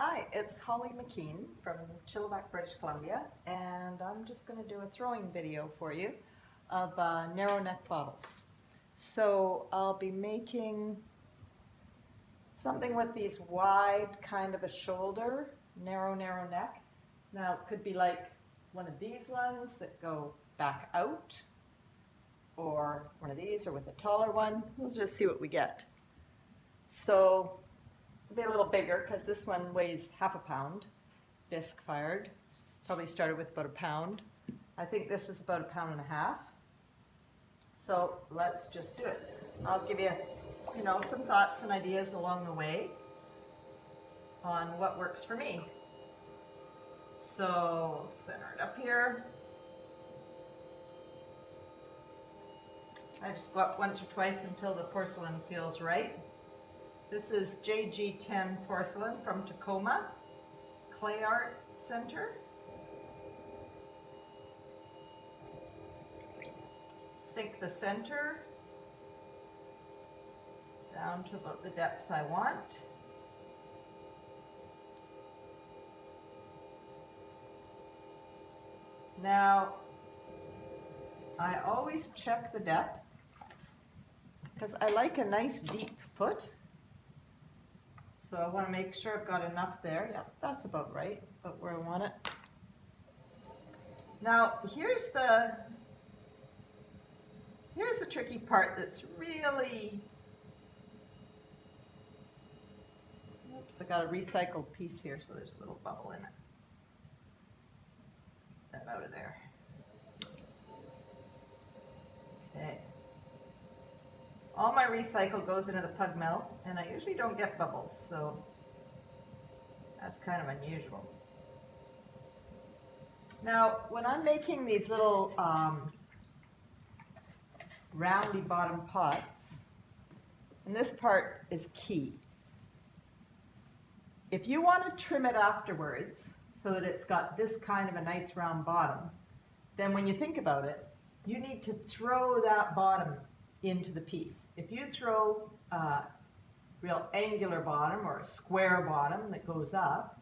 Hi, it's Holly McKean from Chilliwack, British Columbia, and I'm just going to do a throwing video for you of narrow neck bottles. So I'll be making something with these wide kind of a shoulder, narrow neck. Now it could be like one of these ones that go back out, or one of these, or with a taller one. We'll just see what we get. So be a little bigger because this one weighs half a pound, bisque fired. Probably started with about a pound. I think this is about 1.5 pounds. So let's just do it. I'll give you, some thoughts and ideas along the way on what works for me. So center it up here. I just go up once or twice until the porcelain feels right. This is JG10 porcelain from Tacoma Clay Art Center. Sink the center down to about the depth I want. Now, I always check the depth because I like a nice deep foot. So I want to make sure I've got enough there. Yeah, that's about right, about where I want it. Now, here's the tricky part that's really, oops, I got a recycled piece here, so there's a little bubble in it. Get that out of there. Okay. All my recycle goes into the pug mill, and I usually don't get bubbles, so that's kind of unusual. Now, when I'm making these little roundy bottom pots, and this part is key. If you want to trim it afterwards so that it's got this kind of a nice round bottom, then when you think about it, you need to throw that bottom into the piece. If you throw a real angular bottom or a square bottom that goes up,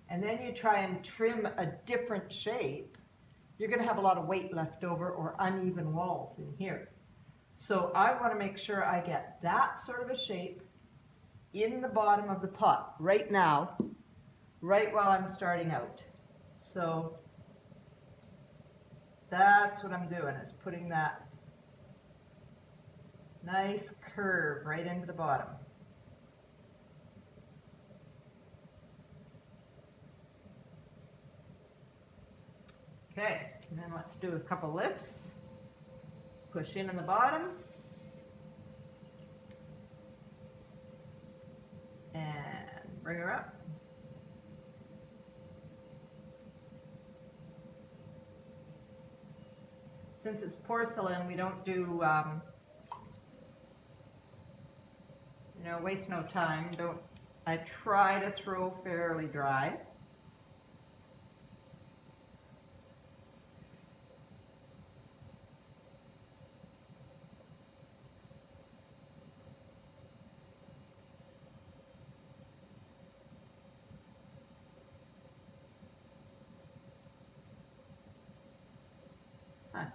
and then you try and trim a different shape, you're going to have a lot of weight left over or uneven walls in here. So I want to make sure I get that sort of a shape in the bottom of the pot right now, right while I'm starting out. So that's what I'm doing, is putting that nice curve right into the bottom. Okay, and then let's do a couple lifts. Push in the bottom. And bring her up. Since it's porcelain, we don't do waste no time. I try to throw fairly dry.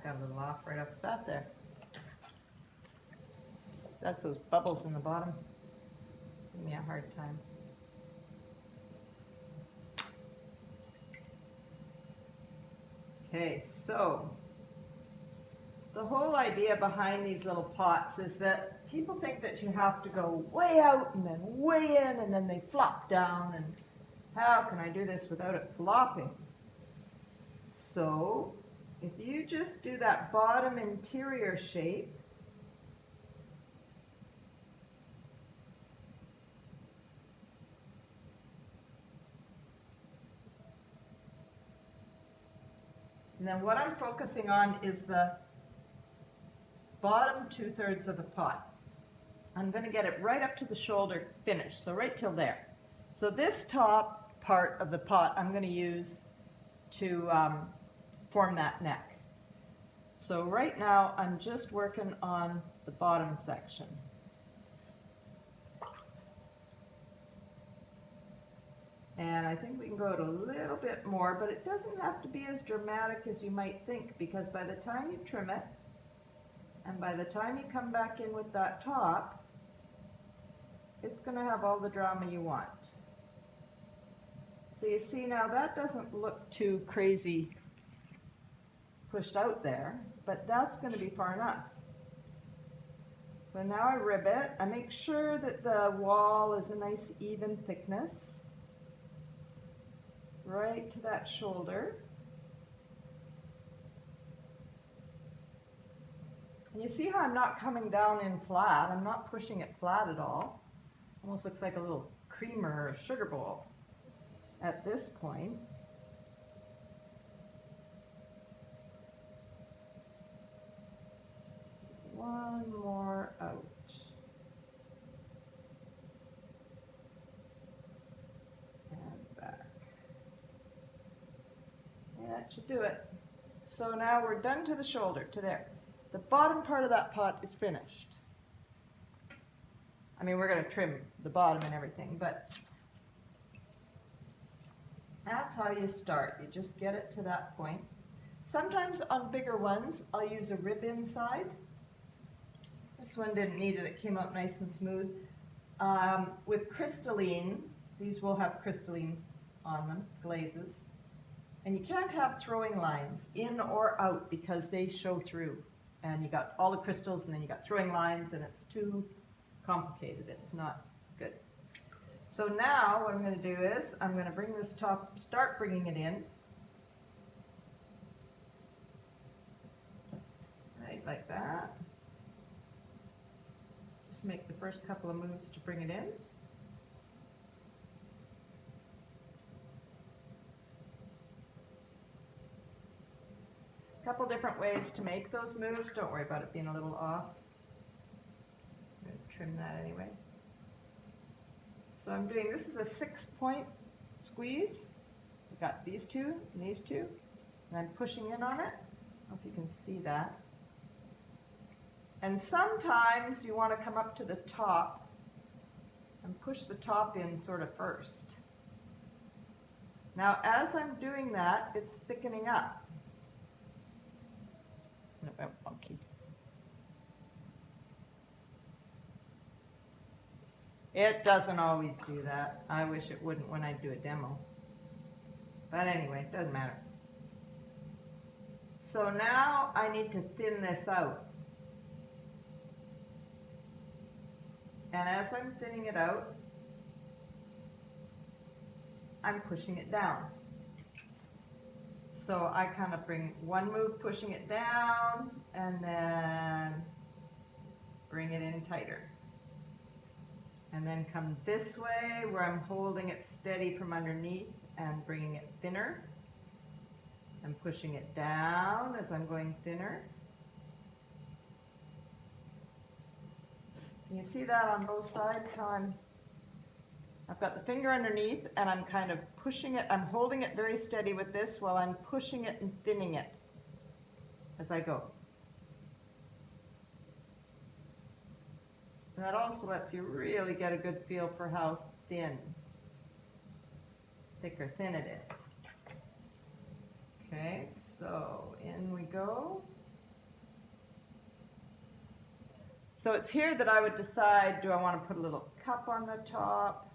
Got a little off right off the bat there. That's those bubbles in the bottom. Give me a hard time. Okay, so the whole idea behind these little pots is that people think that you have to go way out and then way in and then they flop down, and how can I do this without it flopping? So if you just do that bottom interior shape, and then what I'm focusing on is the bottom 2/3 of the pot. I'm going to get it right up to the shoulder finish, so right till there. So this top part of the pot I'm going to use to form that neck. So right now I'm just working on the bottom section. I think we can go to a little bit more, but it doesn't have to be as dramatic as you might think, because by the time you trim it, and by the time you come back in with that top, it's going to have all the drama you want. So you see now that doesn't look too crazy pushed out there, but that's going to be far enough. So now I rib it. I make sure that the wall is a nice even thickness, right to that shoulder. And you see how I'm not coming down in flat. I'm not pushing it flat at all. Almost looks like a little creamer or a sugar bowl at this point. One more out. And back. Yeah, that should do it. So now we're done to the shoulder, to there. The bottom part of that pot is finished. I mean, we're going to trim the bottom and everything, but that's how you start. You just get it to that point. Sometimes on bigger ones, I'll use a rib inside. This one didn't need it. It came out nice and smooth. With crystalline, these will have crystalline on them, glazes. And you can't have throwing lines in or out because they show through. And you got all the crystals and then you got throwing lines and it's too complicated. It's not good. So now what I'm going to do is I'm going to bring this top, start bringing it in. Right, like that. Just make the first couple of moves to bring it in. Couple different ways to make those moves. Don't worry about it being a little off. I'm going to trim that anyway. So I'm doing, this is a 6-point squeeze. I've got these two and these two, and I'm pushing in on it. I don't know if you can see that. And sometimes you want to come up to the top and push the top in sort of first. Now as I'm doing that, it's thickening up. It went funky. It doesn't always do that. I wish it wouldn't when I do a demo. But anyway, it doesn't matter. So now I need to thin this out. And as I'm thinning it out, I'm pushing it down. So I kind of bring one move pushing it down and then bring it in tighter. And then come this way where I'm holding it steady from underneath and bringing it thinner. and pushing it down as I'm going thinner. Can you see that on both sides, how I've got the finger underneath and I'm kind of pushing it, I'm holding it very steady with this while I'm pushing it and thinning it as I go. And that also lets you really get a good feel for how thick or thin it is. Okay, so in we go. So it's here that I would decide, do I want to put a little cup on the top?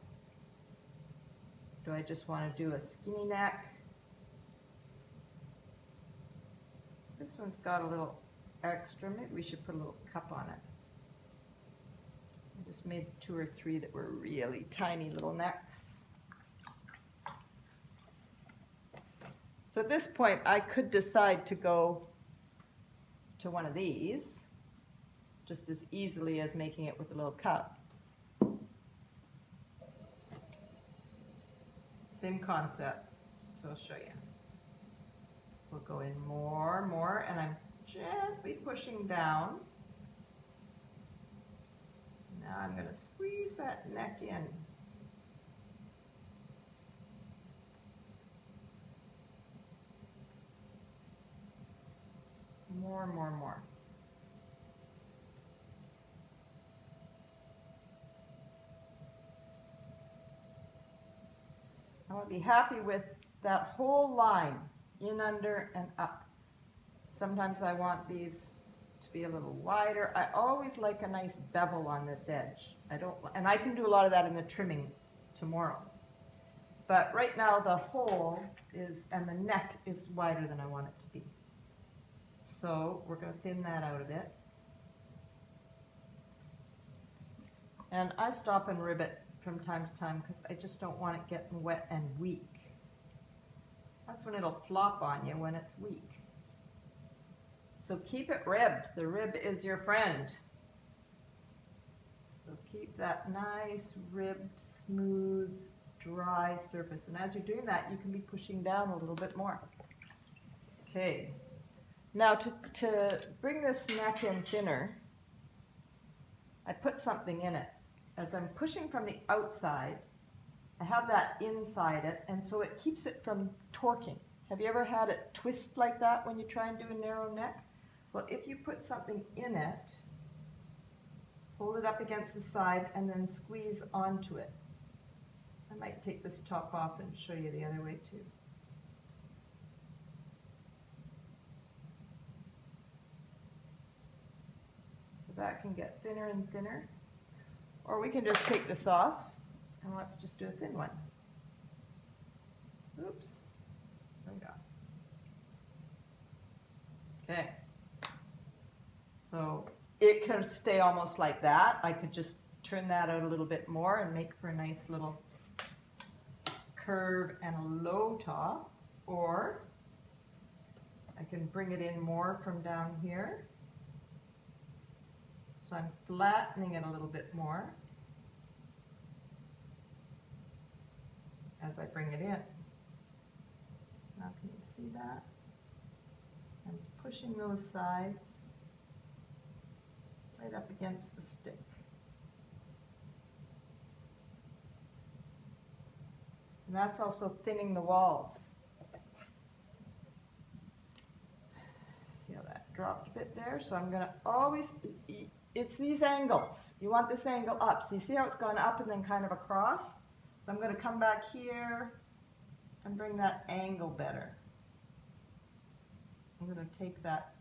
Do I just want to do a skinny neck? This one's got a little extra, maybe we should put a little cup on it. I just made 2 or 3 that were really tiny little necks. So at this point, I could decide to go to one of these, just as easily as making it with a little cup. Same concept, so I'll show you. We'll go in more, and I'm gently pushing down. Now I'm going to squeeze that neck in. More. I want to be happy with that whole line, in, under, and up. Sometimes I want these to be a little wider. I always like a nice bevel on this edge. And I can do a lot of that in the trimming tomorrow. But right now the hole is, and the neck is wider than I want it to be. So we're going to thin that out a bit. And I stop and rivet from time to time because I just don't want it getting wet and weak. That's when it'll flop on you, when it's weak. So keep it ribbed. The rib is your friend. So keep that nice, ribbed, smooth, dry surface. And as you're doing that, you can be pushing down a little bit more. Okay. Now to bring this neck in thinner, I put something in it. As I'm pushing from the outside, I have that inside it, and so it keeps it from torquing. Have you ever had it twist like that when you try and do a narrow neck? Well, if you put something in it, hold it up against the side and then squeeze onto it. I might take this top off and show you the other way too. So that can get thinner and thinner. Or we can just take this off and let's just do a thin one. Oops. There we go. Okay. So it could stay almost like that. I could just turn that out a little bit more and make for a nice little curve and a low top. Or I can bring it in more from down here. So I'm flattening it a little bit more as I bring it in. Now can you see that? I'm pushing those sides right up against the stick. And that's also thinning the walls. See how that dropped a bit there? So I'm going to always, it's these angles. You want this angle up. So you see how it's gone up and then kind of across? So I'm going to come back here and bring that angle better. I'm going to take that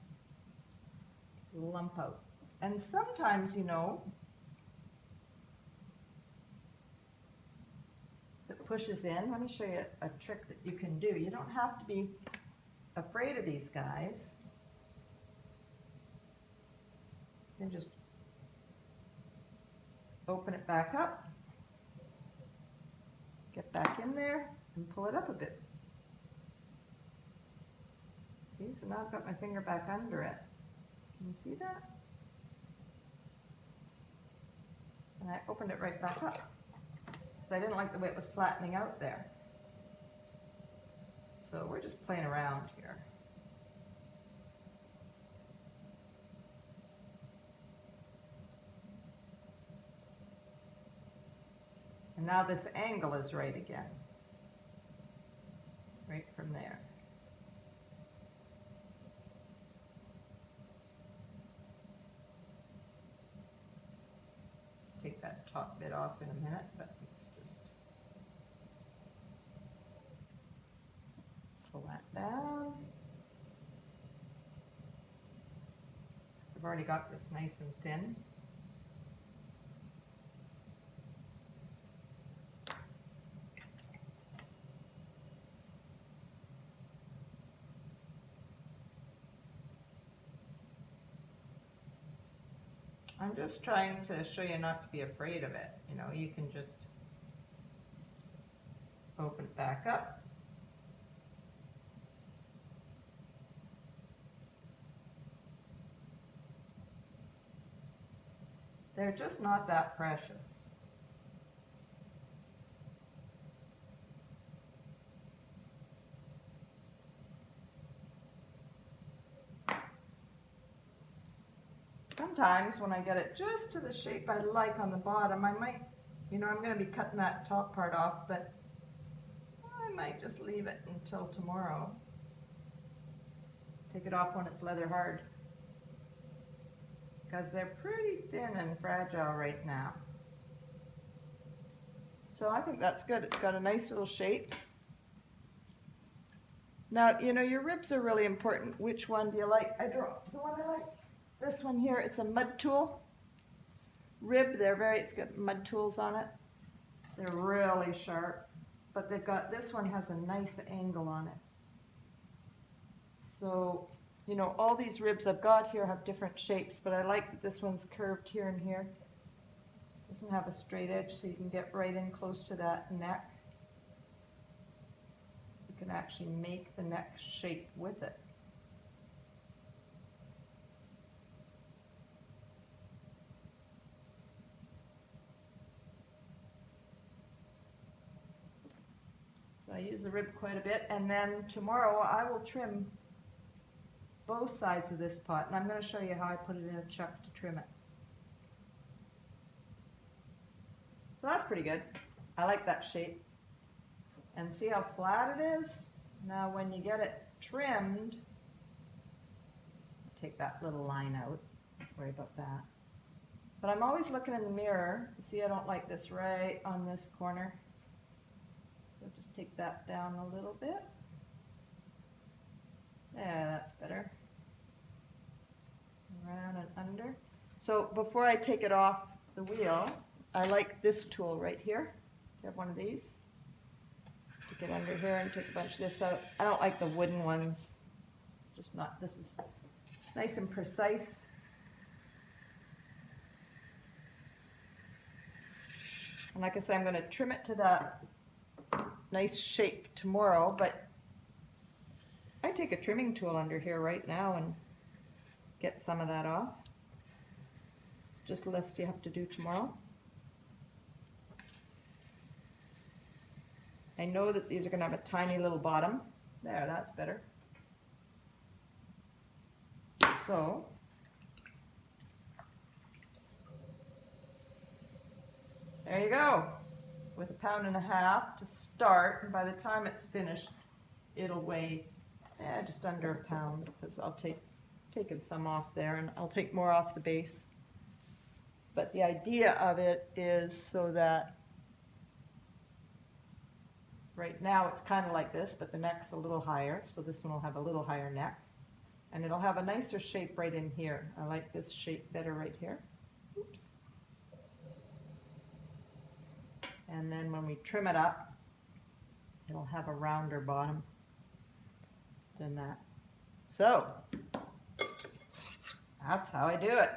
lump out. And sometimes, you know, it pushes in. Let me show you a trick that you can do. You don't have to be afraid of these guys. You can just open it back up, get back in there, and pull it up a bit. See, so now I've got my finger back under it. Can you see that? And I opened it right back up, because I didn't like the way it was flattening out there. So we're just playing around here. And now this angle is right again, right from there. Take that top bit off in a minute, but let's just pull that down. I've already got this nice and thin. I'm just trying to show you not to be afraid of it. You know, you can just open it back up. They're just not that precious. Sometimes when I get it just to the shape I like on the bottom, I might, you know, I'm going to be cutting that top part off, but I might just leave it until tomorrow. Take it off when it's leather hard, because they're pretty thin and fragile right now. So I think that's good. It's got a nice little shape. Now, you know, your ribs are really important. Which one do you like? I draw the one I like. This one here, it's a mud tool rib. It's got mud tools on it. They're really sharp, but this one has a nice angle on it. So, you know, all these ribs I've got here have different shapes, but I like that this one's curved here and here. Doesn't have a straight edge, so you can get right in close to that neck. You can actually make the neck shape with it. So I use the rib quite a bit, and then tomorrow I will trim both sides of this pot, and I'm going to show you how I put it in a chuck to trim it. So that's pretty good. I like that shape. And see how flat it is? Now when you get it trimmed, take that little line out, don't worry about that. But I'm always looking in the mirror. See, I don't like this right on this corner. So just take that down a little bit. Yeah, that's better. Around and under. So before I take it off the wheel, I like this tool right here. You have one of these. Take it under here and take a bunch of this out. I don't like the wooden ones. Just not, this is nice and precise. And like I said, I'm going to trim it to that nice shape tomorrow, but I take a trimming tool under here right now and get some of that off. It's just a list you have to do tomorrow. I know that these are going to have a tiny little bottom. There, that's better. So, there you go. With 1.5 pounds to start, and by the time it's finished, it'll weigh just under 1 pound, because I'll taken some off there, and I'll take more off the base. But the idea of it is so that right now it's kind of like this, but the neck's a little higher, so this one will have a little higher neck. And it'll have a nicer shape right in here. I like this shape better right here. Oops. And then when we trim it up, it'll have a rounder bottom than that. So, that's how I do it.